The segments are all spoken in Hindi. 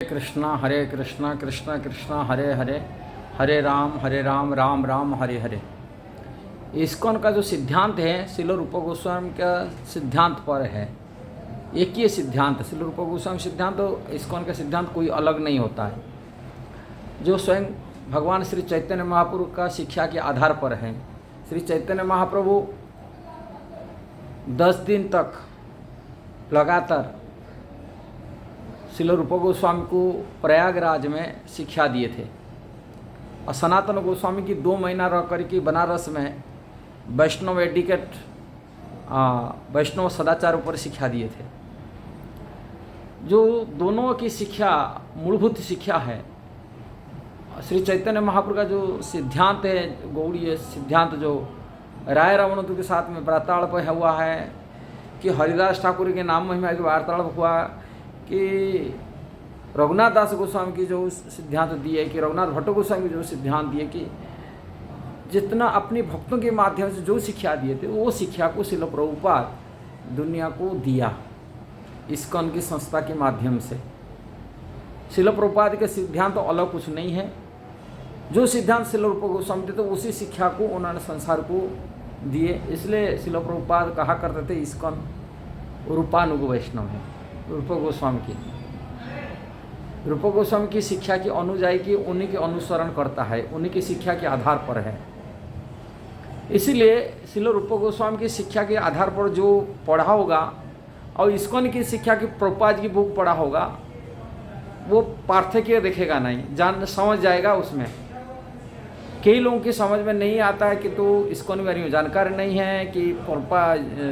हरे कृष्णा कृष्णा कृष्णा हरे हरे, हरे राम राम राम हरे हरे। इस्कॉन का जो सिद्धांत है श्रील रूप गोस्वामी का सिद्धांत पर है। एक ही सिद्धांत श्रील रूप गोस्वामी सिद्धांत, तो इस्कॉन का सिद्धांत कोई अलग नहीं होता है। जो स्वयं भगवान श्री चैतन्य महाप्रभु का शिक्षा के आधार पर है। श्री चैतन्य महाप्रभु 10 दिन तक लगातार श्रील रूप गोस्वामी को प्रयागराज में शिक्षा दिए थे और सनातन गोस्वामी की 2 महीना रह कर के बनारस में वैष्णव एडिकेट वैष्णव सदाचार पर शिक्षा दिए थे। जो दोनों की शिक्षा मूलभूत शिक्षा है। श्री चैतन्य महाप्रभु का जो सिद्धांत है, गौड़ीय सिद्धांत, जो राय रावणों के साथ में वार्तालाप हुआ है कि हरिदास ठाकुर के नाम महिमा की वार्तालाप हुआ कि रघुनाथ दास गोस्वामी की जो सिद्धांत दिए, कि रघुनाथ भट्ट गोस्वामी की जो सिद्धांत दिए, कि जितना अपने भक्तों के माध्यम से जो शिक्षा दिए थे वो शिक्षा को श्रील प्रभुपाद दुनिया को दिया इस्कॉन की संस्था के माध्यम से। श्रील प्रभुपाद के सिद्धांत तो अलग कुछ नहीं है। जो सिद्धांत श्रील रूप गोस्वामी थे तो उसी शिक्षा को उन्होंने संसार को दिए। इसलिए श्रील प्रभुपाद कहा करते थे इस्कॉन रूपानुग वैष्णव है। रूप गोस्वामी की शिक्षा की अनुयायी की उन्हीं के अनुसरण करता है, उन्हीं की शिक्षा के आधार पर है। इसीलिए श्रील रूप गोस्वामी की शिक्षा के आधार पर जो पढ़ा होगा और इस्कॉन की शिक्षा की प्रभुपाद की बुक पढ़ा होगा वो पार्थक्य देखेगा नहीं, समझ जाएगा। उसमें कई लोगों की समझ में नहीं आता है कि तो इस्कॉन के बारे में जानकारी नहीं है, कि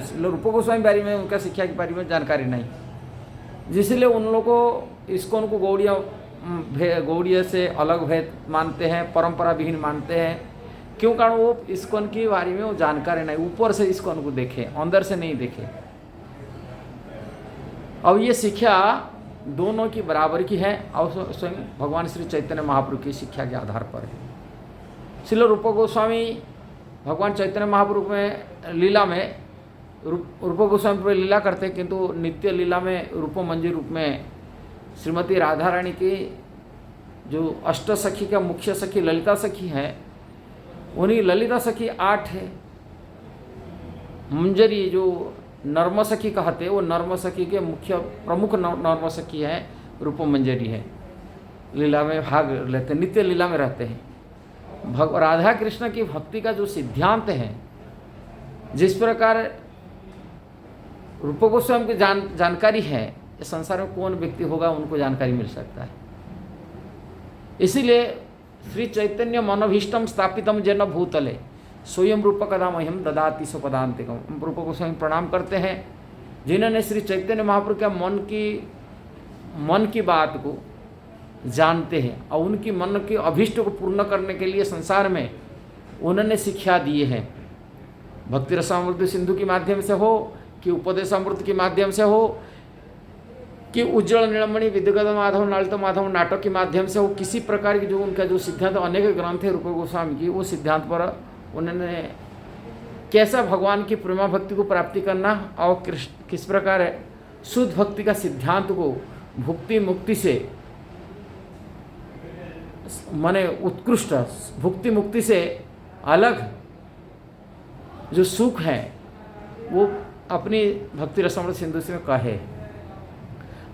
श्रील रूप गोस्वामी के बारे में, उनका शिक्षा के बारे में जानकारी नहीं, जिसलिए उन लोगों को इस्कॉन को गौड़ीय से अलग भेद मानते हैं, परंपरा विहीन मानते हैं। क्यों? कारण वो इस्कॉन के बारे में वो जानकारी नहीं, ऊपर से इस्कॉन को देखे, अंदर से नहीं देखे। अब ये शिक्षा दोनों की बराबर की है और स्वयं भगवान श्री चैतन्य महाप्रभु की शिक्षा के आधार पर है। श्रील रूप गोस्वामी भगवान चैतन्य महाप्रभु में लीला में रूप गोस्वामी पर लीला करते हैं, किंतु नित्य लीला में रूप मंजिल रूप में श्रीमती राधा रानी की जो अष्ट सखी का मुख्य सखी ललिता सखी है, उन्हीं ललिता सखी 8 है। मंजरी जो नर्म सखी कहते हैं, वो नर्म सखी के मुख्य प्रमुख नर्म सखी है, रूप मंजरी है। लीला में भाग लेते, नित्य लीला में रहते हैं। राधा कृष्ण की भक्ति का जो सिद्धांत है, जिस प्रकार रूप गोस्वामी की जानकारी है, इस संसार में कौन व्यक्ति होगा उनको जानकारी मिल सकता है। इसीलिए श्री चैतन्य मनोभीष्टम स्थापितम जन भूतले स्वयं रूप कदा मह्यम ददाति स्वपदांतिकम। रूप गोस्वामी प्रणाम करते हैं जिन्होंने श्री चैतन्य महाप्रभु के मन की बात को जानते हैं और उनकी मन के अभीष्ट को पूर्ण करने के लिए संसार में उन्होंने शिक्षा दिए हैं। भक्ति रसामृत सिंधु के माध्यम से हो, कि उपदेशामृत के माध्यम से हो, कि उज्जवल नीलमणि विद्युगत माधव नालित माधव नाटक के माध्यम से हो, किसी प्रकार की जो उनका जो सिद्धांत, अनेक ग्रंथ है रूप गोस्वामी की, वो सिद्धांत पर उन्होंने कैसा भगवान की प्रेमा भक्ति को प्राप्ति करना और किस प्रकार शुद्ध भक्ति का सिद्धांत को भुक्ति मुक्ति से, माने उत्कृष्ट भुक्ति मुक्ति से अलग जो सुख है वो अपनी भक्ति रसामृत सिंधु से कहे।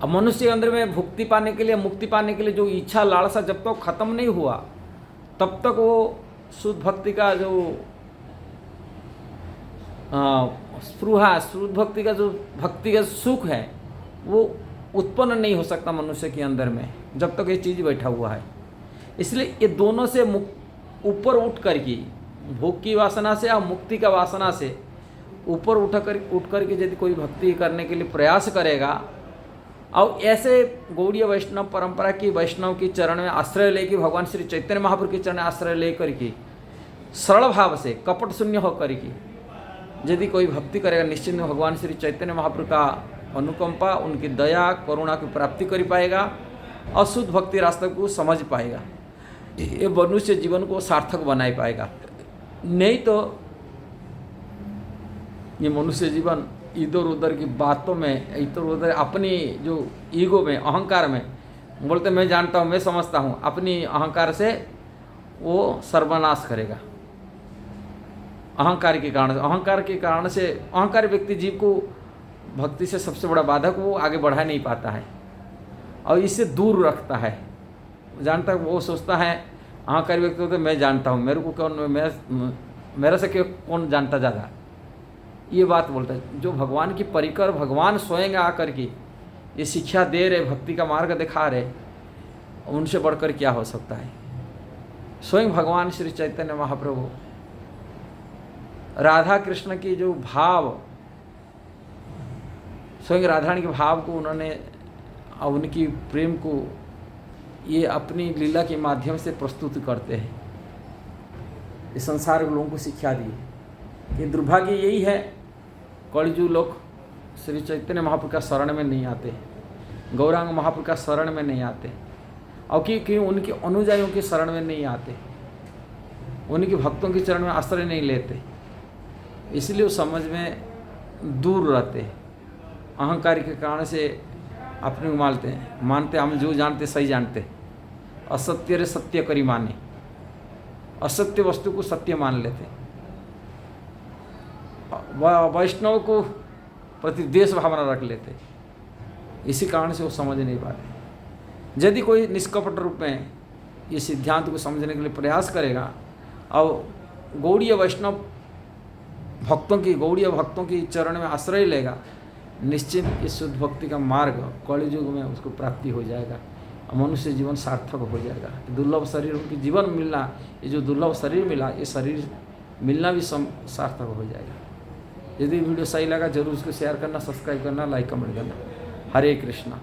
अब मनुष्य के अंदर में भुक्ति पाने के लिए, मुक्ति पाने के लिए जो इच्छा लालसा जब तक खत्म नहीं हुआ तब तक वो शुद्ध भक्ति का जो स्पृहा, शुद्ध भक्ति का जो भक्ति का सुख है वो उत्पन्न नहीं हो सकता मनुष्य के अंदर में, जब तक ये चीज़ बैठा हुआ है। इसलिए ये दोनों से ऊपर उठ कर की, भोग की वासना से और मुक्ति का वासना से ऊपर उठ कर के यदि कोई भक्ति करने के लिए प्रयास करेगा और ऐसे गौड़ीय वैष्णव परंपरा की वैष्णव की चरण में आश्रय लेकर, भगवान श्री चैतन्य महाप्रभु के चरण में आश्रय लेकर के सरल भाव से कपट शून्य होकर के यदि कोई भक्ति करेगा, निश्चित में भगवान श्री चैतन्य महाप्रभु का अनुकंपा, उनकी दया करुणा की प्राप्ति कर पाएगा और शुद्ध भक्ति रास्ते को समझ पाएगा। ये मनुष्य जीवन को सार्थक बना पाएगा। नहीं तो ये मनुष्य जीवन इधर उधर की बातों में, इधर उधर अपनी जो ईगो में, अहंकार में बोलते मैं जानता हूँ, मैं समझता हूँ, अपनी अहंकार से वो सर्वनाश करेगा। अहंकार के कारण से अहंकारी व्यक्ति जीव को भक्ति से सबसे बड़ा बाधक वो आगे बढ़ा नहीं पाता है और इससे दूर रखता है। जानता वो सोचता है अहंकारी व्यक्ति होते मैं जानता हूँ, मेरे को कौन, मेरे से क्यों कौन जानता ज़्यादा, ये बात बोलता है। जो भगवान की परिकर भगवान स्वयं आकर के ये शिक्षा दे रहे, भक्ति का मार्ग दिखा रहे, उनसे बढ़कर क्या हो सकता है। स्वयं भगवान श्री चैतन्य महाप्रभु राधा कृष्ण की जो भाव, स्वयं राधारानी के भाव को उन्होंने और उनकी प्रेम को ये अपनी लीला के माध्यम से प्रस्तुत करते हैं। इस संसार के लोगों को शिक्षा दी कि दुर्भाग्य यही है, कलिजुग लोग श्री चैतन्य महाप्रभु का शरण में नहीं आते, गौरांग महाप्रभु का शरण में नहीं आते, और क्योंकि उनके अनुयायियों के शरण में नहीं आते, उनके भक्तों के चरण में आश्रय नहीं लेते, इसलिए वो समझ में दूर रहते हैं। अहंकार के कारण से अपने को मानते हम जो जानते सही जानते, असत्य रे सत्य करी माने, असत्य वस्तु को सत्य मान लेते, वैष्णव को प्रति द्वेष भावना रख लेते। इसी कारण से वो समझ नहीं पाते। यदि कोई निष्कपट रूप में ये सिद्धांत को समझने के लिए प्रयास करेगा और गौड़ीय वैष्णव गौड़ीय भक्तों की चरण में आश्रय लेगा, निश्चित इस शुद्ध भक्ति का मार्ग कलियुग में उसको प्राप्ति हो जाएगा, मनुष्य जीवन सार्थक हो जाएगा। दुर्लभ शरीर उनकी जीवन मिलना, ये जो दुर्लभ शरीर मिला, ये शरीर मिलना भी सार्थक हो जाएगा। यदि वीडियो सही लगा जरूर उसको शेयर करना, सब्सक्राइब करना, लाइक कमेंट करना। हरे कृष्णा।